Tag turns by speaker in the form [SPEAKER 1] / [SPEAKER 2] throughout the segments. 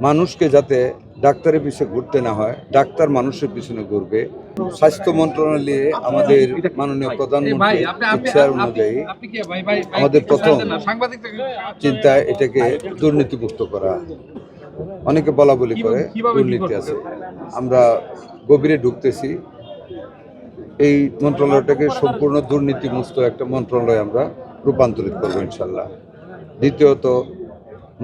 [SPEAKER 1] মানুষকে যাতে ডাক্তারের পিছনে ঘুরতে না হয়, ডাক্তার মানুষের পিছনে ঘুরবে। স্বাস্থ্য মন্ত্রণালয়ে আমাদের মাননীয় প্রধানমন্ত্রীর ইচ্ছার অনুযায়ী আমাদের প্রথম চিন্তা এটাকে দুর্নীতিমুক্ত করা। অনেকে বলা বলি করে দুর্নীতি আছে, আমরা গভীরে ঢুকতেছি। এই মন্ত্রণালয়টাকে সম্পূর্ণ দুর্নীতিমুক্ত একটা মন্ত্রণালয়ে আমরা রূপান্তরিত করবো ইনশাল্লাহ। দ্বিতীয়ত,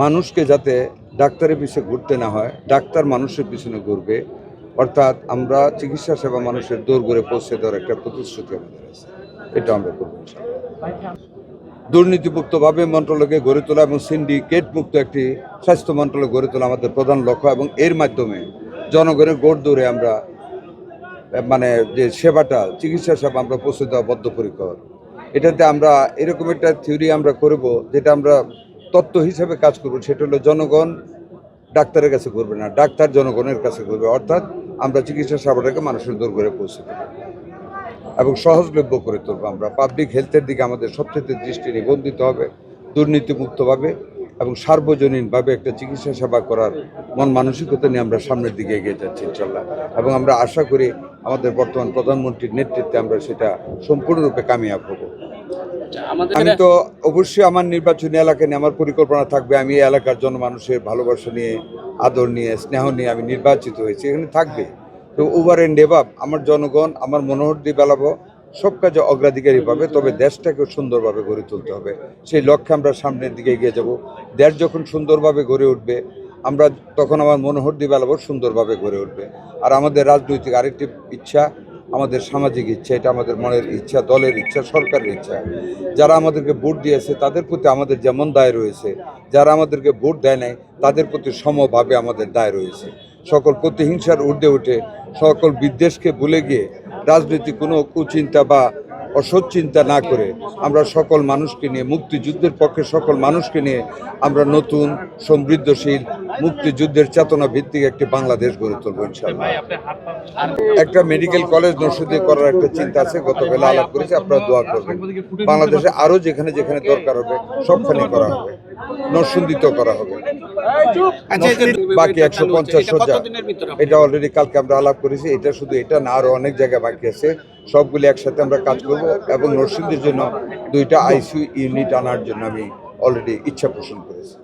[SPEAKER 1] মানুষকে যাতে ডাক্তারের পিছনে ঘুরতে না হয়, ডাক্তার মানুষের পিছনে ঘুরবে। অর্থাৎ আমরা চিকিৎসা সেবা মানুষের দোরগোড়ে পৌঁছে দেওয়ার একটা প্রতিশ্রুতি আমাদের আছে, এটা আমরা করবো ইনশাল্লাহ। দুর্নীতিমুক্তভাবে মন্ত্রণালয়কে গড়ে তোলা এবং সিন্ডিকেট মুক্ত একটি স্বাস্থ্য মন্ত্রণালয় গড়ে তোলা আমাদের প্রধান লক্ষ্য, এবং এর মাধ্যমে জনগণের গোড় দৌড়ে আমরা যে সেবাটা, চিকিৎসা সেবা আমরা পৌঁছে দেওয়া বদ্ধপরিকর। এটাতে আমরা এরকম একটা থিওরি আমরা করব, যেটা আমরা তত্ত্ব হিসেবে কাজ করব। সেটা হলো জনগণ ডাক্তারের কাছে করবে না, ডাক্তার জনগণের কাছে করবে। অর্থাৎ আমরা চিকিৎসা সেবাটাকে মানুষের দোরগোড়ে পৌঁছে দেব এবং সহজলভ্য করে তুলব। আমরা পাবলিক হেলথের দিকে আমাদের সবচেয়ে দৃষ্টি নিবন্ধিত হবে, দুর্নীতিমুক্তভাবে এবং সার্বজনীনভাবে একটা চিকিৎসা সেবা করার মন মানসিকতা নিয়ে আমরা সামনের দিকে এগিয়ে যাচ্ছি ইনশাল্লাহ। এবং আমরা আশা করি আমাদের বর্তমান প্রধানমন্ত্রীর নেতৃত্বে আমরা সেটা সম্পূর্ণরূপে কামিয়াব হব। আমি তো অবশ্যই আমার নির্বাচনী এলাকা নিয়ে আমার পরিকল্পনা থাকবে। আমি এই এলাকার জনমানুষের ভালোবাসা নিয়ে, আদর নিয়ে, স্নেহ নিয়ে আমি নির্বাচিত হয়েছি, এখানে থাকবে। তো ওভার এন্ড এভাব আমার জনগণ আমার মনোহর দিয়ে বেলাবো, সব কাজে অগ্রাধিকারই পাবে। তবে দেশটাকে সুন্দরভাবে গড়ে তুলতে হবে, সেই লক্ষ্যে আমরা সামনের দিকে এগিয়ে যাব। দেশ যখন সুন্দরভাবে গড়ে উঠবে, আমরা তখন আমার মনোহর দিয়ে বেলাবো সুন্দরভাবে গড়ে উঠবে। আর আমাদের রাজনৈতিক আরেকটি ইচ্ছা, আমাদের সামাজিক ইচ্ছা, এটা আমাদের মনের ইচ্ছা, দলের ইচ্ছা, সরকারের ইচ্ছা। যারা আমাদেরকে ভোট দিয়েছে তাদের প্রতি আমাদের যেমন দায় রয়েছে, যারা আমাদেরকে ভোট দেয় নাই তাদের প্রতি সমভাবে আমাদের দায় রয়েছে। সকল প্রতিহিংসার ঊর্ধ্বে উঠে, সকল বিদ্বেষকে ভুলে গিয়ে, রাজনৈতিক কোনো কুচিন্তা বা অসৎ চিন্তা না করে আমরা সকল মানুষকে নিয়ে, মুক্তিযুদ্ধের পক্ষে সকল মানুষকে নিয়ে আমরা নতুন সমৃদ্ধশীল মুক্তিযুদ্ধের চেতনা ভিত্তিক একটি বাংলাদেশ গড়ে তুলব ইনশাআল্লাহ। একটা মেডিকেল কলেজ নরসিংদী করার একটা চিন্তা আছে, গতবেলা আলাপ করেছি, আপনারা দোয়া করবেন। বাংলাদেশে আরও যেখানে যেখানে দরকার হবে সবখানে করা হবে, নরসিংদীতেও করা হবে। বাকি 150 শয্যা, এটা অলরেডি কালকে আমরা আলাপ করেছি। এটা শুধু এটা না, আরও অনেক জায়গায় বাকি আছে, সবগুলি একসাথে আমরা কাজ করব। এবং নরসিংদীর জন্য 2টা আইসিইউ ইউনিট আনার জন্য আমি অলরেডি ইচ্ছা পোষণ করেছি।